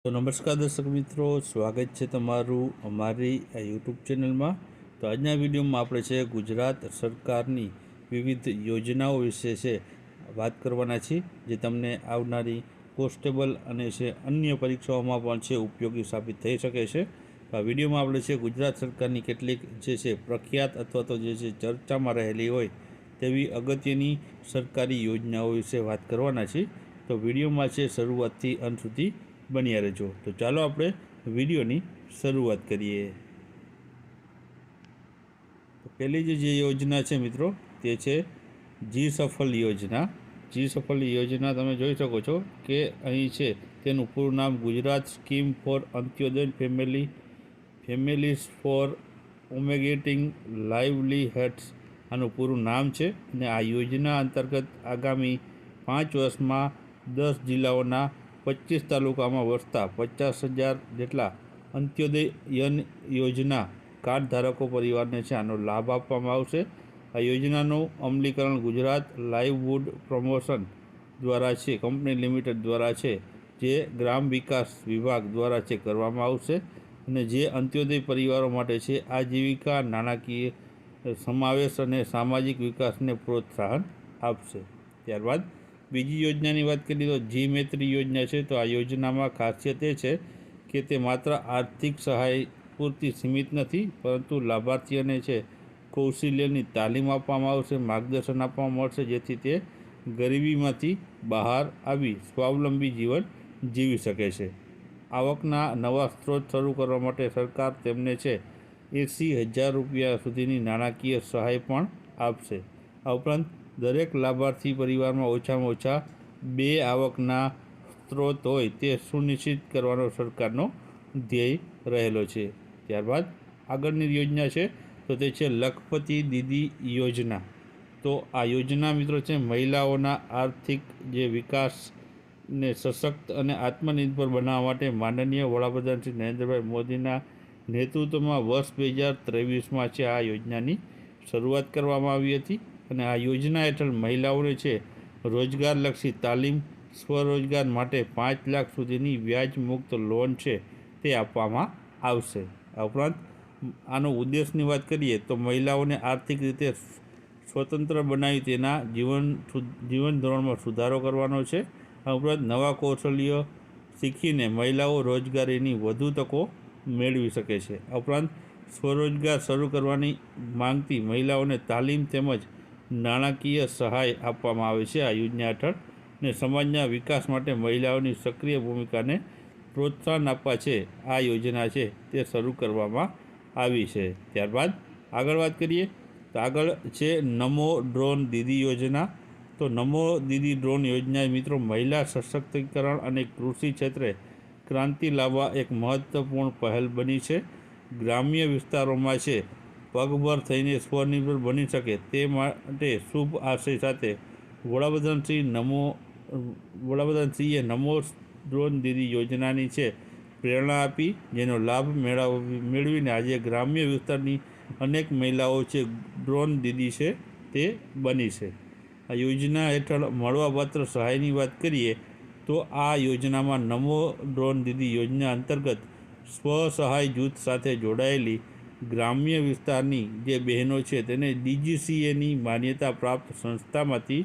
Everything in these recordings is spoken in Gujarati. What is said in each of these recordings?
તો નમસ્કાર દર્શક મિત્રો, સ્વાગત છે તમારું અમારી આ યુટ્યુબ ચેનલમાં. તો આજના વિડીયોમાં આપણે છે ગુજરાત સરકારની વિવિધ યોજનાઓ વિશે છે વાત કરવાના છીએ, જે તમને આવનારી કોન્સ્ટેબલ અને છે અન્ય પરીક્ષાઓમાં પણ છે ઉપયોગી સાબિત થઈ શકે છે. તો આ વિડીયોમાં આપણે છે ગુજરાત સરકારની કેટલીક જે છે પ્રખ્યાત અથવા તો જે છે ચર્ચામાં રહેલી હોય તેવી અગત્યની સરકારી યોજનાઓ વિશે વાત કરવાના છીએ. તો વિડીયોમાં છે શરૂઆતથી અંત સુધી બન્યા રહેજો. તો ચાલો આપણે વિડીયોની શરૂઆત કરીએ. તો પહેલી જે યોજના છે મિત્રો, તે છે જી સફળ યોજના. જી સફળ યોજના તમે જોઈ શકો છો કે અહીં છે તેનું પૂરું નામ Gujarat scheme for Antyodaya families for augmenting livelihoods આનું પૂરું નામ છે. અને આ યોજના અંતર્ગત આગામી 5 વર્ષમાં 10 જિલ્લાઓના 25 તાલુકામાં વસતા 50,000 જેટલા અંત્યોદય યોજના કાર્ડ ધારકો પરિવારને છે આનો લાભ આપવામાં આવશે. આ યોજનાનું અમલીકરણ ગુજરાત લાઇવલીહુડ પ્રમોશન દ્વારા છે કંપની લિમિટેડ દ્વારા છે, જે ગ્રામ વિકાસ વિભાગ દ્વારા છે કરવામાં આવશે. અને જે અંત્યોદય પરિવારો માટે છે આજીવિકા, નાણાકીય સમાવેશ અને સામાજિક વિકાસને પ્રોત્સાહન આપશે. ત્યારબાદ બીજી યોજનાની વાત કરીએ તો જી મૈત્રી યોજના છે. તો આ યોજનામાં ખાસિયત એ છે કે તે માત્ર આર્થિક સહાય પૂરતી સીમિત નથી, પરંતુ લાભાર્થીઓને છે કૌશલ્યની તાલીમ આપવામાં આવશે, માર્ગદર્શન આપવામાં મળશે, જેથી તે ગરીબીમાંથી બહાર આવી સ્વાવલંબી જીવન જીવી શકે છે. આવકના નવા સ્ત્રોત શરૂ કરવા માટે સરકાર તેમને છે 80,000 રૂપિયા સુધીની નાણાકીય સહાય પણ આપશે. આ ઉપરાંત દરેક લાભાર્થી પરિવારમાં ઓછામાં ઓછા 2 આવકના સ્ત્રોત હોય તે સુનિશ્ચિત કરવાનો સરકારનો ધ્યેય રહેલો છે. ત્યારબાદ આગળની યોજના છે તો તે છે લખપતિ દીદી યોજના. તો આ યોજના મિત્રો છે મહિલાઓના આર્થિક જે વિકાસને સશક્ત અને આત્મનિર્ભર બનાવવા માટે માનનીય વડાપ્રધાન શ્રી નરેન્દ્રભાઈ મોદીના નેતૃત્વમાં વર્ષ 2023માં છે આ યોજનાની શરૂઆત કરવામાં આવી હતી. અને આ યોજના હેઠળ મહિલાઓને છે રોજગારલક્ષી તાલીમ, સ્વરોજગાર માટે 5 લાખ સુધીની વ્યાજ મુક્ત લોન છે તે આપવામાં આવશે. આ ઉપરાંત આનો ઉદ્દેશની વાત કરીએ તો મહિલાઓને આર્થિક રીતે સ્વતંત્ર બનાવી તેના જીવન ધોરણમાં સુધારો કરવાનો છે. આ ઉપરાંત નવા કૌશલ્યો શીખીને મહિલાઓ રોજગારીની વધુ તકો મેળવી શકે છે. આ ઉપરાંત સ્વરોજગાર શરૂ કરવાની માંગતી મહિલાઓને તાલીમ તેમજ નાણાકીય સહાય આપવામાં આવે છે આ યોજના હેઠળ. ને સમાજના વિકાસ માટે મહિલાઓની સક્રિય ભૂમિકાને પ્રોત્સાહન આપવા છે આ યોજના છે તે શરૂ કરવામાં આવી છે. ત્યારબાદ આગળ વાત કરીએ તો આગળ છે નમો ડ્રોન દીદી યોજના. તો નમો દીદી ડ્રોન યોજના મિત્રો મહિલા સશક્તિકરણ અને કૃષિ ક્ષેત્રે ક્રાંતિ લાવવા એક મહત્વપૂર્ણ પહેલ બની છે. ગ્રામ્ય વિસ્તારોમાં છે પગભર થઈને સ્વનિર્ભર બની શકે તે માટે શુભ આશય સાથે વડાપ્રધાનશ્રીએ નમો ડ્રોન દીદી યોજનાની છે પ્રેરણા આપી, જેનો લાભ મેળવીને આજે ગ્રામ્ય વિસ્તારની અનેક મહિલાઓ છે ડ્રોન દીદી છે તે બની છે. આ યોજના હેઠળ મળવાપાત્ર સહાયની વાત કરીએ તો આ યોજનામાં નમો ડ્રોન દીદી યોજના અંતર્ગત સ્વસહાય જૂથ સાથે જોડાયેલી ગ્રામ્ય વિસ્તારની જે બહેનો છે તેને DGCAની માન્યતા પ્રાપ્ત સંસ્થામાંથી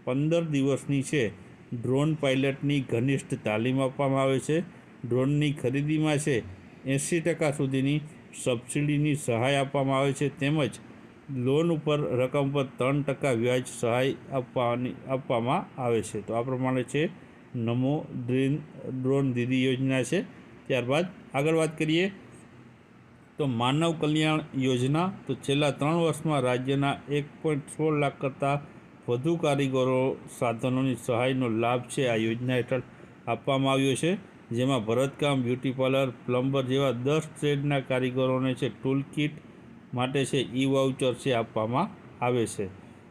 15 દિવસની છે ડ્રોન પાયલટની ઘનિષ્ઠ તાલીમ આપવામાં આવે છે. ડ્રોનની ખરીદીમાં છે 80% સુધીની સબસિડીની સહાય આપવામાં આવે છે, તેમજ લોન ઉપર રકમ પર 3% વ્યાજ સહાય આપવામાં આવે છે. તો આ પ્રમાણે છે નમો ડ્રોન દીદી યોજના છે. ત્યારબાદ આગળ વાત કરીએ તો માનવ કલ્યાણ યોજના. તો છેલ્લા 3 વર્ષમાં રાજ્યના 1.16 લાખ કરતાં વધુ કારીગરો સાધનોની સહાયનો લાભ છે આ યોજના હેઠળ આપવામાં આવ્યો છે, જેમાં ભરતકામ, બ્યુટી પાર્લર, પ્લમ્બર જેવા 10 ટ્રેડના કારીગરોને છે ટૂલ કિટ માટે છે વાઉચર છે આપવામાં આવે છે.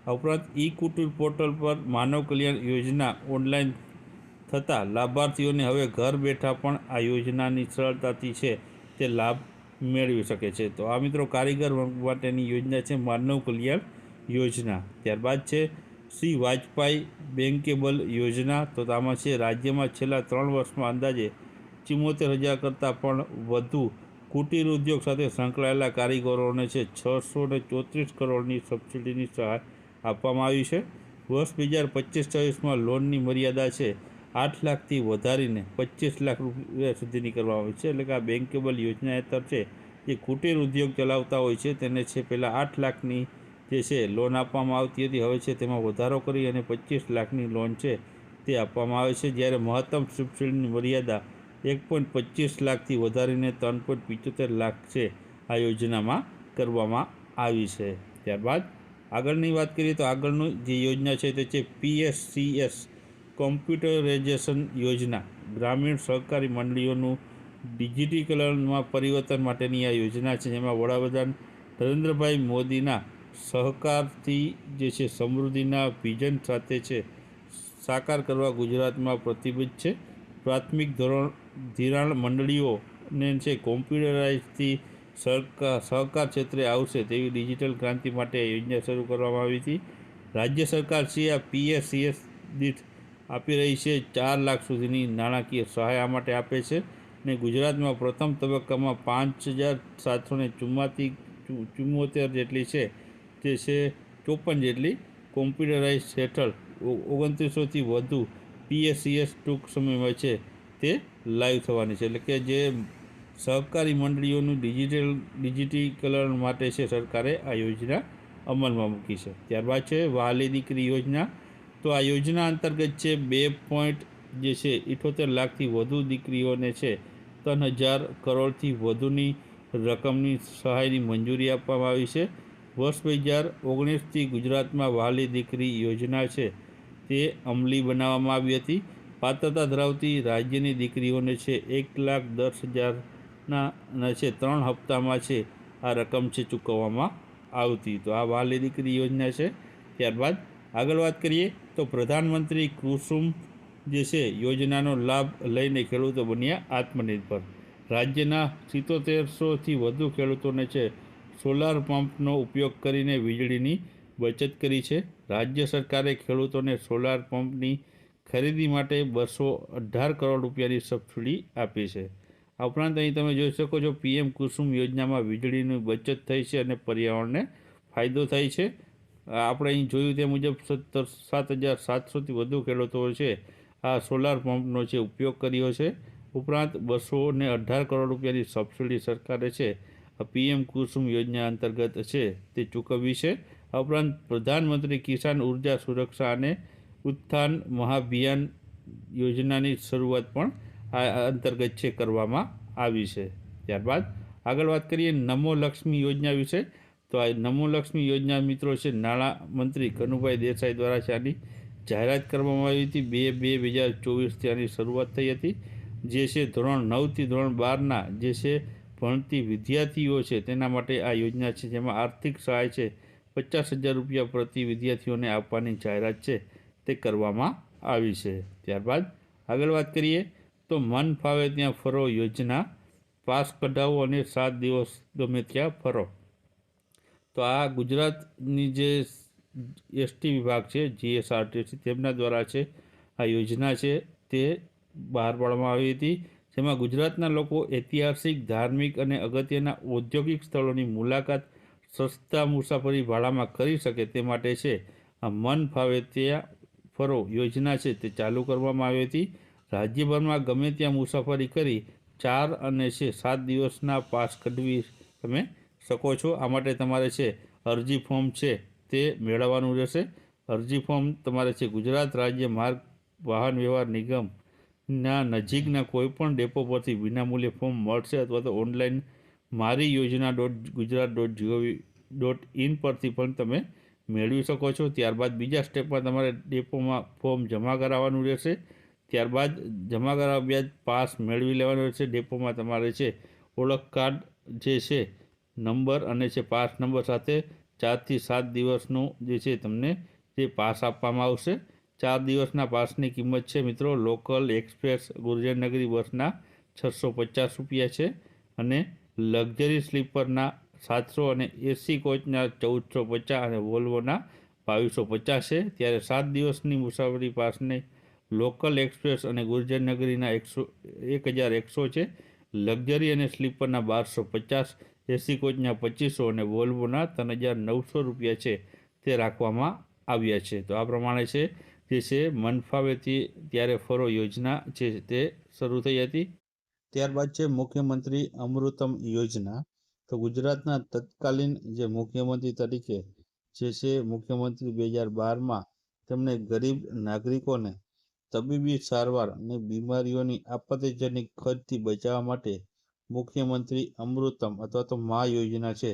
આ ઉપરાંત કુટીર પોર્ટલ પર માનવ કલ્યાણ યોજના ઓનલાઈન થતાં લાભાર્થીઓને હવે ઘર બેઠા પણ આ યોજનાની સરળતાથી છે તે લાભ મેળવી શકે છે. તો આ મિત્રો કારીગર માટેની યોજના છે માનવ કલ્યાણ યોજના. ત્યારબાદ છે શ્રી વાજપાઈ બેંકેબલ યોજના. તો આમાં છે રાજ્યમાં છેલ્લા 3 વર્ષમાં અંદાજે 74,000 કરતાં પણ વધુ કુટીર ઉદ્યોગ સાથે સંકળાયેલા કારીગરોને છે 634 કરોડની સબસિડીની સહાય આપવામાં આવી છે. વર્ષ 2025-26માં લોનની મર્યાદા છે 8 લાખથી વધારીને 25 લાખ રૂપિયા સુધીની કરવામાં આવી છે. એટલે કે આ બેન્કેબલ યોજના હેઠળ છે જે કુટીર ઉદ્યોગ ચલાવતા હોય છે તેને છે પહેલાં 8 લાખની જે છે લોન આપવામાં આવતી હતી, હવે છે તેમાં વધારો કરી અને 25 લાખની લોન છે તે આપવામાં આવે છે. જ્યારે મહત્તમ સબસિડીની મર્યાદા 1.25 લાખથી વધારીને 3.75 લાખ છે આ યોજનામાં કરવામાં આવી છે. ત્યારબાદ આગળની વાત કરીએ તો આગળનું જે યોજના છે તે છે PSCS કોમ્પ્યુટરાઇઝેશન યોજના. ગ્રામીણ સહકારી મંડળીઓનું ડિજિટીકરણમાં પરિવર્તન માટેની આ યોજના છે, જેમાં વડાપ્રધાન નરેન્દ્રભાઈ મોદીના સહકારથી જે છે સમૃદ્ધિના વિઝન સાથે છે સાકાર કરવા ગુજરાતમાં પ્રતિબદ્ધ છે. પ્રાથમિક ધિરાણ મંડળીઓને છે કોમ્પ્યુટરાઇઝથી સહકાર ક્ષેત્રે આવશે તેવી ડિજિટલ ક્રાંતિ માટે આ યોજના શરૂ કરવામાં આવી હતી. રાજ્ય સરકાર છે આ PSCS દીઠ આપી રહી છે 4 લાખ સુધીની નાણાકીય સહાય આ માટે આપે છે. અને ગુજરાતમાં પ્રથમ તબક્કામાં 5,774 જેટલી છે તે છે 54 જેટલી કોમ્પ્યુટરાઇઝ હેઠળ 2900થી વધુ PSCS ટૂંક સમયમાં છે તે લાઈવ થવાની છે. એટલે કે જે સહકારી મંડળીઓનું ડિજિટીકરણ માટે છે સરકારે આ યોજના અમલમાં મૂકી છે. ત્યારબાદ છે વહાલી દીકરી યોજના. તો આ યોજના અંતર્ગત છે 2.78 લાખથી વધુ દીકરીઓને છે 3,000 કરોડથી વધુની રકમની સહાયની મંજૂરી આપવામાં આવી છે. વર્ષ 2019થી ગુજરાતમાં વહાલી દીકરી યોજના છે તે અમલી બનાવવામાં આવી હતી. પાત્રતા ધરાવતી રાજ્યની દીકરીઓને છે 1,10,000ના છે 3 હપ્તામાં છે આ રકમ છે ચૂકવવામાં આવતી. તો આ વહાલી દીકરી યોજના છે. ત્યારબાદ આગળ વાત કરીએ તો પ્રધાનમંત્રી કુસુમ જે છે યોજનાનો લાભ લઈને ખેડૂતો બન્યા આત્મનિર્ભર. રાજ્યના 7700થી વધુ ખેડૂતોને છે સોલાર પંપનો ઉપયોગ કરીને વીજળીની બચત કરી છે. રાજ્ય સરકારે ખેડૂતોને સોલાર પંપની ખરીદી માટે 218 કરોડ રૂપિયાની સબસિડી આપી છે. આ ઉપરાંત અહીં તમે જોઈ શકો છો PM કુસુમ યોજનામાં વીજળીની બચત થઈ છે અને પર્યાવરણને ફાયદો થાય છે. આપણે અહીં જોયું તે મુજબ 7,700થી વધુ ખેડૂતો છે આ સોલાર પંપનો છે ઉપયોગ કર્યો છે. ઉપરાંત 218 કરોડ રૂપિયાની સબસિડી સરકારે છે PM કુસુમ યોજના અંતર્ગત છે તે ચૂકવી છે. આ ઉપરાંત પ્રધાનમંત્રી કિસાન ઉર્જા સુરક્ષા અને ઉત્થાન મહાભિયાન યોજનાની શરૂઆત પણ આ અંતર્ગત છે કરવામાં આવી છે. ત્યારબાદ આગળ વાત કરીએ નમો લક્ષ્મી યોજના વિશે. તો આ નમો લક્ષ્મી યોજના મિત્રો છે નાણાં મંત્રી કનુભાઈ દેસાઈ દ્વારા છે આની જાહેરાત કરવામાં આવી હતી. 2/2/2024થી આની શરૂઆત થઈ હતી. જે છે ધોરણ 9થી ધોરણ 12ના જે છે ભણતી વિદ્યાર્થીઓ છે તેના માટે આ યોજના છે, જેમાં આર્થિક સહાય છે 50,000 રૂપિયા પ્રતિ વિદ્યાર્થીઓને આપવાની જાહેરાત છે તે કરવામાં આવી છે. ત્યારબાદ આગળ વાત કરીએ તો મન ફાવે ત્યાં ફરો યોજના. પાસ કઢાવો અને 7 દિવસ ગમે ત્યાં ફરો. તો આ ગુજરાતની જે ST વિભાગ છે GSRTC તેમના દ્વારા છે આ યોજના છે તે બહાર પાડવામાં આવી હતી, જેમાં ગુજરાતના લોકો ઐતિહાસિક, ધાર્મિક અને અગત્યના ઔદ્યોગિક સ્થળોની મુલાકાત સસ્તા મુસાફરી ભાડામાં કરી શકે તે માટે છે આ મન ફાવે ત્યાં ફરો યોજના છે તે ચાલુ કરવામાં આવી હતી. રાજ્યભરમાં ગમે ત્યાં મુસાફરી કરી 4 અને 7 દિવસના પાસ કઢવી તમે શકો છો. આ માટે તમારે છે અરજી ફોર્મ છે તે મેળવવાનું રહેશે. અરજી ફોર્મ તમારે છે ગુજરાત રાજ્ય માર્ગ વાહન વ્યવહાર નિગમના નજીકના કોઈપણ ડેપો પરથી વિનામૂલ્યે ફોર્મ મળશે, અથવા તો ઓનલાઈન મારી યોજના .gov.in પરથી પણ તમે મેળવી શકો છો. ત્યારબાદ બીજા સ્ટેપમાં તમારે ડેપોમાં ફોર્મ જમા કરાવવાનું રહેશે. ત્યારબાદ જમા કરાવ્યા બાદ પાસ મેળવી લેવાનો રહેશે. ડેપોમાં તમારે છે ઓળખ કાર્ડ જે છે નંબર અને છે પાસ નંબર સાથે 4 થી 7 દિવસનો જે છે તમને જે પાસ આપવામાં આવશે. 4 દિવસના પાસની કિંમત છે મિત્રો લોકલ, એક્સપ્રેસ, ગુર્જરનગરી બસના 650 રૂપિયા છે અને લક્ઝરી સ્લીપરના 700 અને AC કોચના 1450 અને વોલ્વોના 2250 છે. ત્યારે 7 દિવસની મુસાફરી પાસની લોકલ એક્સપ્રેસ અને ગુર્જરનગરીના 1100 છે, લક્ઝરી અને સ્લીપરના 1250, એસી કોચના 2500 અને વોલ્વોના 3900 રૂપિયા છે તે રાખવામાં આવ્યા છે. તો આ પ્રમાણે છે જે છે મન ફાવે ત્યારે ફરો યોજના છે તે શરૂ થઈ હતી. ત્યારબાદ છે મુખ્યમંત્રી અમૃતમ યોજના. તો ગુજરાતના તત્કાલીન જે મુખ્યમંત્રી તરીકે જે છે મુખ્યમંત્રી 2012માં તેમણે ગરીબ નાગરિકોને તબીબી સારવાર અને બીમારીઓની આપત્તિજનક ખર્ચથી બચાવવા માટે મુખ્યમંત્રી અમૃતમ અથવા તો મા યોજના છે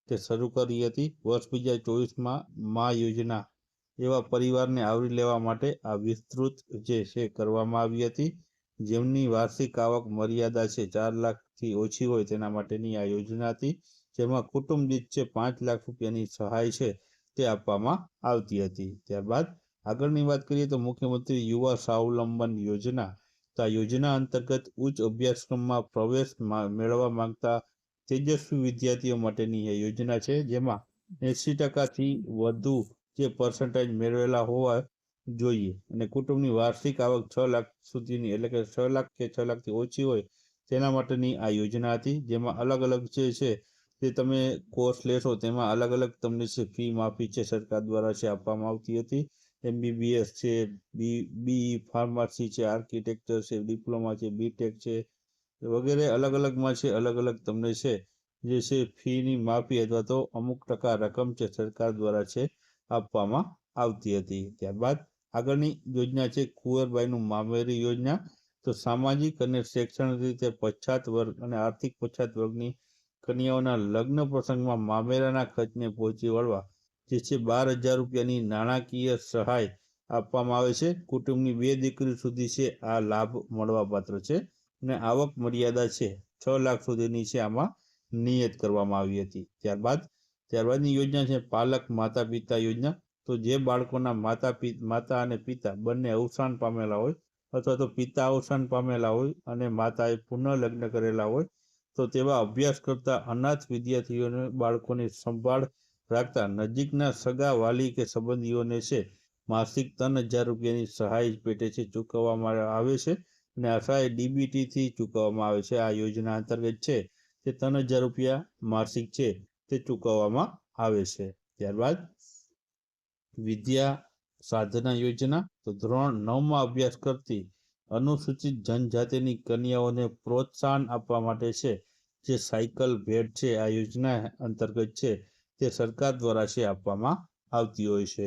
તે શરૂ કરી હતી. વર્ષ 2024માં મા યોજના એવા પરિવારને આવરી લેવા માટે આ વિસ્તૃત જે છે કરવામાં આવી હતી, જેમની વાર્ષિક આવક મર્યાદા છે 4 લાખથી ઓછી હોય તેના માટેની આ યોજના હતી, જેમાં કુટુંબ દીઠ છે 5 લાખ રૂપિયાની સહાય છે તે આપવામાં આવતી હતી. ત્યારબાદ આગળની વાત કરીએ તો મુખ્યમંત્રી યુવા સ્વાવલંબન યોજના. તો આ યોજના અંતર્ગત ઉચ્ચ અભ્યાસક્રમમાં પ્રવેશ મેળવવા માંગતા તેજસ્વી વિદ્યાર્થીઓ માટેની આ યોજના છે, જેમાં 80%થી વધુ જે પર્સન્ટેજ મેળવેલા હોવા જોઈએ અને કુટુંબની વાર્ષિક આવક 6 લાખ સુધીની એટલે કે 6 લાખ કે 6 લાખથી ઓછી હોય તેના માટેની આ યોજના હતી, જેમાં અલગ અલગ જે છે તે તમે કોર્સ લેશો તેમાં અલગ અલગ તમને છે ફી માફી છે સરકાર દ્વારા છે આપવામાં આવતી હતી. MBBS છે, BE ફાર્મસી છે, આર્કિટેક્ચર છે, ડિપ્લોમા છે, બીટેક છે વગેરે અલગ અલગમાં છે અલગ અલગ તમને છે જે છે ફીની માફી અથવા તો અમુક ટકા રકમ છે સરકાર દ્વારા છે આપવામાં આવતી હતી. ત્યારબાદ આગળની યોજના છે કુંવરબાઈનું મામેરી યોજના. તો સામાજિક અને શૈક્ષણિક રીતે પછાત વર્ગ અને આર્થિક પછાત વર્ગની કન્યાઓના લગ્ન પ્રસંગમાં મામેરાના ખર્ચને પહોંચી વળવા જે છે 12,000 રૂપિયાની નાણાકીય સહાય આપવામાં આવે છે. કુટુંબની 2 દીકરી સુધી છે આ લાભ મળવાપાત્ર છે અને આવક મર્યાદા છે 6 લાખ સુધીની છે આમાં નિયત કરવામાં આવી હતી. ત્યારબાદની યોજના છે પાલક માતા પિતા યોજના. તો જે બાળકોના માતા અને પિતા બંને અવસાન પામેલા હોય અથવા તો પિતા અવસાન પામેલા હોય અને માતાએ પુનઃ લગ્ન કરેલા હોય તો તેવા અભ્યાસ કરતા અનાથ વિદ્યાર્થીઓને બાળકોની સંભાળ રાખતા નજીકના સગા વાલી કે સંબંધીઓને છે માસિક 3,000 રૂપિયાની સહાય પેટે છે ચૂકવવામાં આવે છે અને આ સહાય DBTથી ચૂકવવામાં આવે છે. આ યોજના અંતર્ગત છે તે 3,000 રૂપિયા માસિક છે તે ચૂકવવામાં આવે છે. ત્યારબાદ વિદ્યા સાધના યોજના. તો ધોરણ 9માં અભ્યાસ કરતી અનુસૂચિત જનજાતિની કન્યાઓને પ્રોત્સાહન આપવા માટે છે જે સાયકલ ભેટ છે આ યોજના અંતર્ગત છે તે સરકાર દ્વારા છે આપવામાં આવતી હોય છે.